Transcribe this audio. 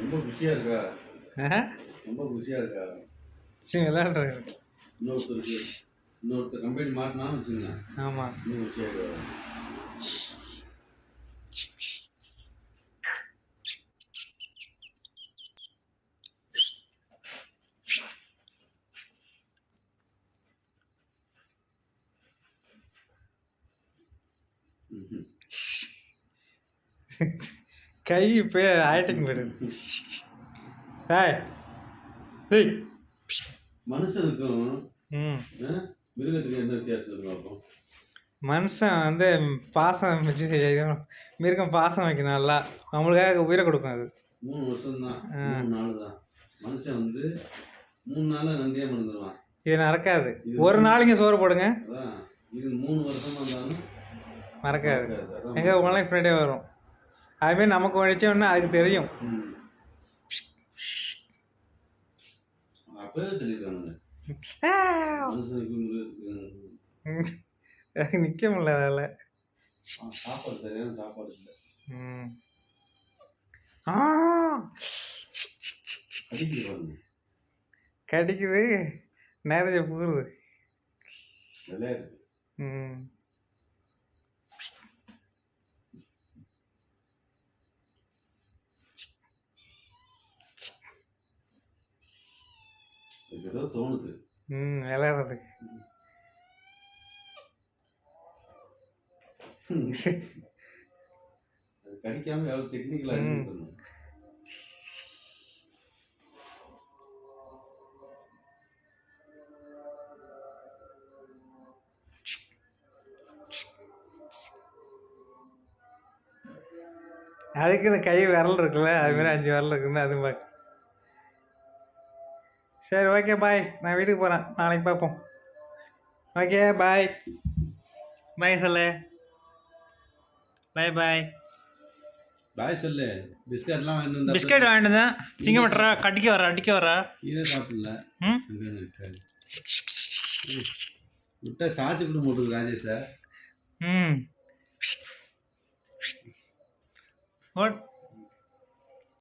ரொம்ப குஷியா இருக்கா? ரொம்ப குஷியா இருக்கா? சரி விளையாடுறேன். இன்னொருத்தர் கம்பெனி மாட்டினான்னு வச்சுங்க. ஆமாம், இன்னும் குஷியா இருக்கா? கை இப்போ ஆயிட்டுங்க போயிடுது. மனுஷனுக்கும் மிருகத்துக்கு என்ன வித்தியாசம் இருக்கும்? அப்போ மனுஷன் வந்து பாசம் வச்சு மிருகம் பாசம் வைக்கணும், நல்லா நம்மளுக்காக உயிரை கொடுக்கும். அது 3 வருஷம் தான், 3 நாள் தான். மனுஷன் வந்து 3 நாள்ல நன்றியா மறந்துடுவான். இது நடக்காது. ஒரு நாளைக்கு சோறு போடுங்க, அதான் இது 3 வருஷமா இருந்தாலும் மறக்காது. எங்கே உங்களாம் ஃப்ரெண்டே வரும். அதுமாரி நமக்கு வச்சோன்னா அதுக்கு தெரியும். அப்பவே சொல்லிடுவாங்க நிற்க முடியல வேலை. சாப்பாடு சரியான சாப்பாடு இல்லை. கடிக்குது, நிறைய போகுது, விளையாடுது. ஏதோ தோணுது விளையாடுறதுக்கு. கடிக்காம எவ்வளவு டெக்னிக்கலா இருக்கணும். அதுக்கு இந்த கை விரல் இருக்குல்ல, அதுமாரி 5 விரல் இருக்குன்னு அது பார்க்க. சரி, ஓகே, பாய். நான் வீட்டுக்கு போகிறேன், நாளைக்கு பார்ப்போம். ஓகே, பாய். பாய் சொல்லு. பாய் பாய் பாய் சொல்லு. பிஸ்கட்லாம் வாங்கிட்டு பிஸ்கட் வாங்கிட்டு தான் திங்க மாட்டா, கடிக்க வரா, அடிக்க வரா. இதை சாப்பிடல. விட்டா சாத்தி விட்டு போட்டுது ராஜேஷ் சார். வாட்